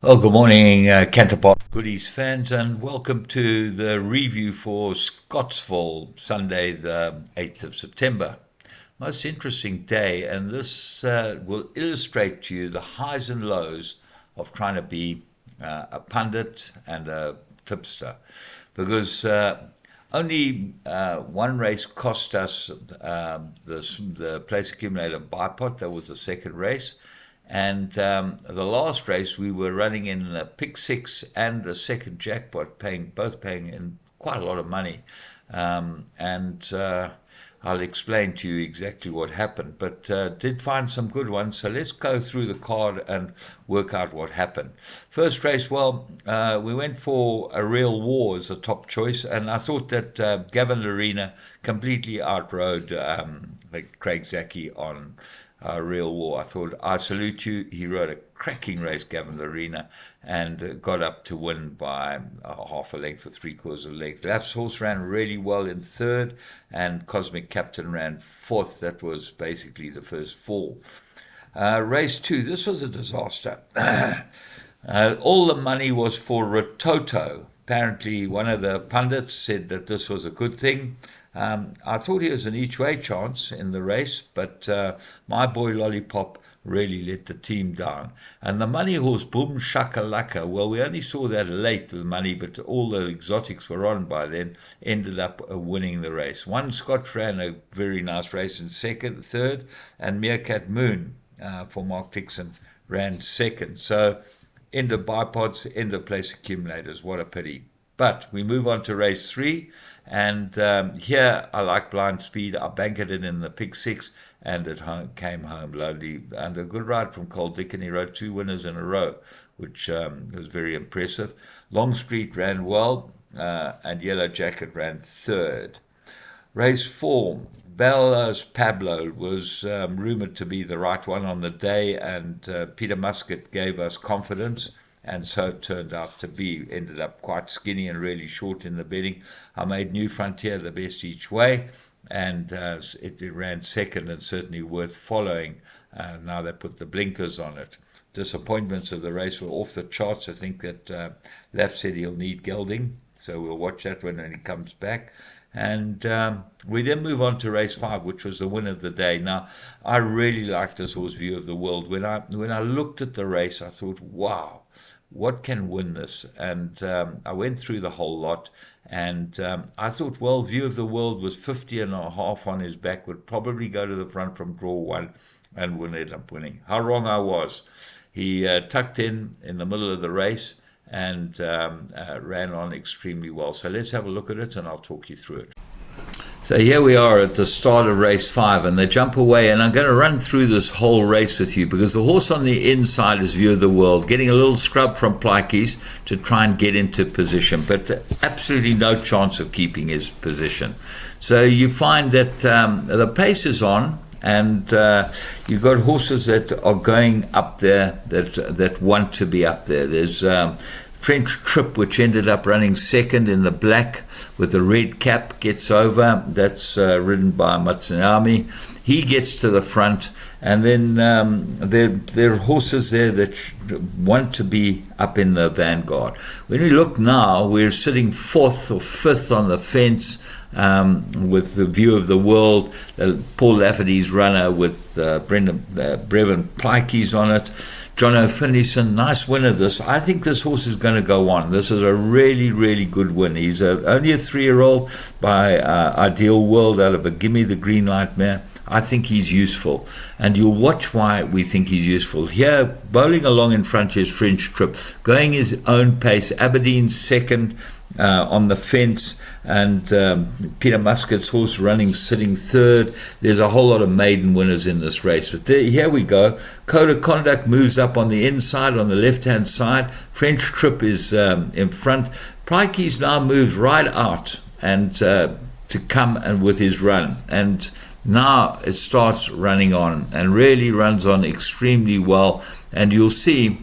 Well, good morning, Canterbury Goodies fans, and welcome to the review for Scottsville, Sunday, the 8th of September. Most interesting day, and this will illustrate to you the highs and lows of trying to be a pundit and a tipster. Because only one race cost us the place accumulator bipod. That was the second race. And the last race, we were running in a pick six and the second jackpot, both paying in quite a lot of money. And I'll explain to you exactly what happened, but did find some good ones. So let's go through the card and work out what happened. First race, well, we went for a Real War as a top choice, and I thought that Gavin Larena completely outrode Craig Zaki on Real War. I thought, I salute you. He rode a cracking race, Gavin Larena, and got up to win by half a length or three-quarters of a length. Laf's horse ran really well in third, and Cosmic Captain ran fourth. That was basically the first four. Race two, this was a disaster. All the money was for Rototo. Apparently, one of the pundits said that this was a good thing. I thought he was an each-way chance in the race, but my boy Lollipop really let the team down. And the money horse, Boom Shakalaka, well, we only saw that late, the money, but all the exotics were on by then, ended up winning the race. One Scotch ran a very nice race in third, and Meerkat Moon for Mark Dixon ran second. So, end of bipods, end of place accumulators. What a pity. But we move on to race three, and here I like Blind Speed. I bankered it in the pick six, and it came home lonely. And a good ride from Cole Dick, and he rode two winners in a row, which was very impressive. Longstreet ran well, and Yellow Jacket ran third. Race four, Bella's Pablo was rumored to be the right one on the day, and Peter Muscat gave us confidence. And so it turned out to be. Ended up quite skinny and really short in the betting. I made New Frontier the best each way, and it ran second and certainly worth following. Now they put the blinkers on it. Disappointments of the race were off the charts. I think that Laf said he'll need gelding, so we'll watch that when he comes back. And we then move on to race five, which was the win of the day. Now, I really liked this horse, View of the World. When I looked at the race, I thought, wow, what can win this? And I went through the whole lot, and I thought, well, View of the World was 50.5 on his back, would probably go to the front from draw one and would end up winning. How wrong I was. He tucked in the middle of the race and ran on extremely well. So let's have a look at it, and I'll talk you through it. So here we are at the start of race five, and they jump away, and I'm going to run through this whole race with you because the horse on the inside is View of the World, getting a little scrub from Plikey's to try and get into position, but absolutely no chance of keeping his position. So you find that the pace is on, and you've got horses that are going up there that want to be up there. There's French Trip, which ended up running second in the black with the red cap, gets over. That's ridden by Matsunami. He gets to the front, and then there are horses there that want to be up in the vanguard. When we look now, we're sitting fourth or fifth on the fence with the View of the World, Paul Lafferty's runner with Brevin Plikey's on it. John O'Finlayson, nice winner this. I think this horse is going to go on. This is a really, really good win. He's only a 3-year-old by Ideal World out of a Gimme the Green Light mare. I think he's useful, and you'll watch why we think he's useful. Here, bowling along in front is French Trip, going his own pace. Aberdeen second on the fence, and Peter Muscat's horse sitting third. There's a whole lot of maiden winners in this race. But here we go. Code of Conduct moves up on the inside, on the left-hand side. French Trip is in front. Pikey's now moved right out and to come and with his run. And now it starts running on and really runs on extremely well. And you'll see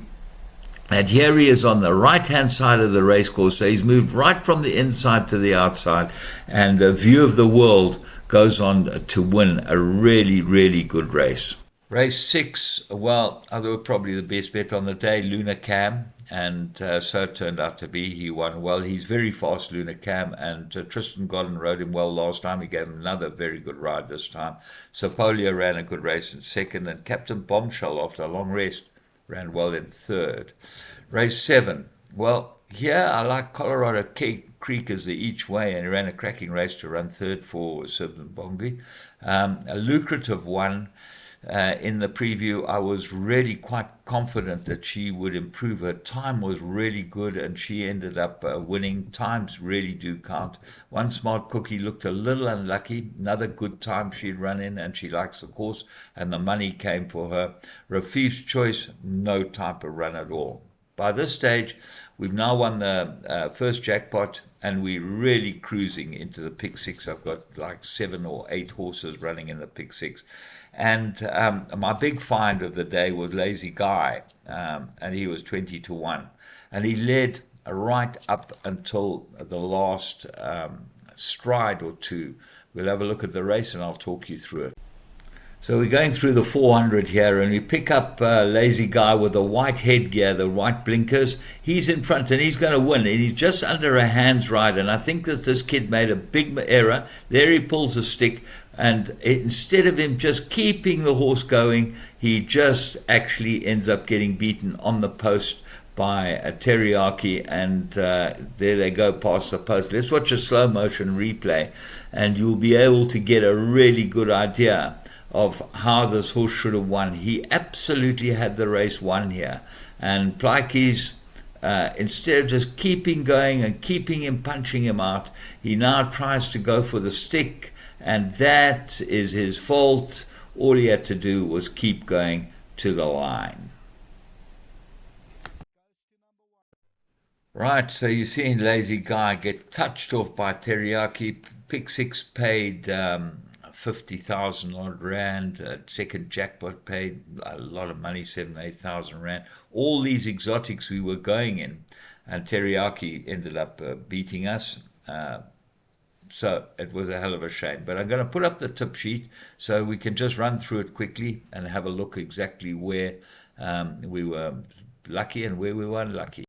that here he is on the right-hand side of the race course. So he's moved right from the inside to the outside. And a View of the World goes on to win a really, really good race. Race 6, well, I thought probably the best bet on the day, Luna Cam. and so it turned out to be. He won well. He's very fast, Luna Cam, and Tristan Godden rode him well last time. He gave him another very good ride this time. Sapolio ran a good race in second, and Captain Bombshell, after a long rest, ran well in third. Race 7. Well, here I like Colorado Creek as the each way, and he ran a cracking race to run third for Sibongi. A lucrative one. In the preview, I was really quite confident that she would improve. Her time was really good, and she ended up winning. Times really do count. One Smart Cookie looked a little unlucky. Another good time she'd run in, and she likes the course, and the money came for her. Rafif's Choice, no type of run at all. By this stage, we've now won the first jackpot, and we're really cruising into the pick six. I've got like 7 or 8 horses running in the pick six. And my big find of the day was Lazy Guy, and he was 20-1. And he led right up until the last stride or two. We'll have a look at the race, and I'll talk you through it. So we're going through the 400 here, and we pick up Lazy Guy with the white headgear, the white blinkers. He's in front, and he's going to win. And he's just under a hands ride, and I think that this kid made a big error. There he pulls a stick, and instead of him just keeping the horse going, he just actually ends up getting beaten on the post by a Teriyaki, and there they go past the post. Let's watch a slow motion replay, and you'll be able to get a really good idea of how this horse should have won. He absolutely had the race won here. And Plaikes, instead of just keeping going and keeping him, punching him out, he now tries to go for the stick, and that is his fault. All he had to do was keep going to the line. Right, so you're seeing Lazy Guy get touched off by Teriyaki. Pick six paid 50,000 odd rand. Second jackpot paid a lot of money, 7,000-8,000 rand. All these exotics we were going in, and Teriyaki ended up beating us. So it was a hell of a shame. But I'm going to put up the tip sheet so we can just run through it quickly and have a look exactly where we were lucky and where we were unlucky.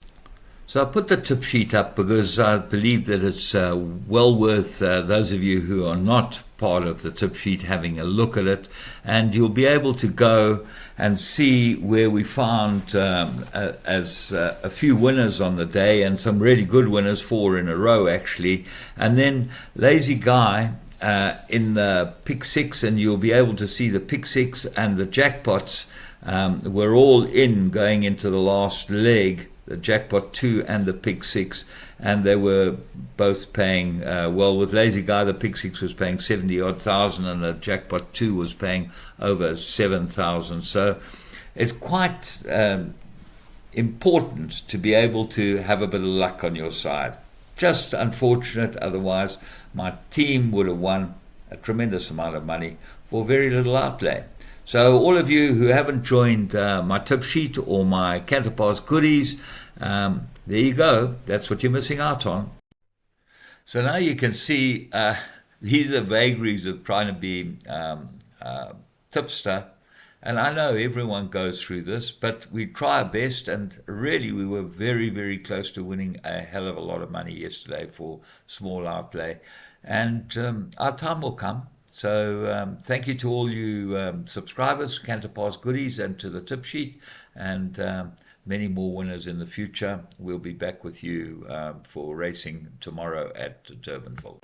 So I put the tip sheet up because I believe that it's well worth those of you who are not part of the tip sheet having a look at it, and you'll be able to go and see where we found a few winners on the day, and some really good winners, 4 in a row actually, and then Lazy Guy in the pick six, and you'll be able to see the pick six and the jackpots were all in going into the last leg, the jackpot 2 and the pick 6, and they were both paying well. With Lazy Guy, the pick 6 was paying 70-odd thousand, and the jackpot 2 was paying over 7,000. So it's quite important to be able to have a bit of luck on your side. Just unfortunate, otherwise my team would have won a tremendous amount of money for very little outlay. So all of you who haven't joined my tip sheet or my Canterpass goodies, there you go. That's what you're missing out on. So now you can see these are vagaries of trying to be tipster. And I know everyone goes through this, but we try our best, and really we were very, very close to winning a hell of a lot of money yesterday for small outlay. And our time will come. So thank you to all you subscribers, Canterpass goodies, and to the tip sheet, and many more winners in the future. We'll be back with you for racing tomorrow at Durbanville.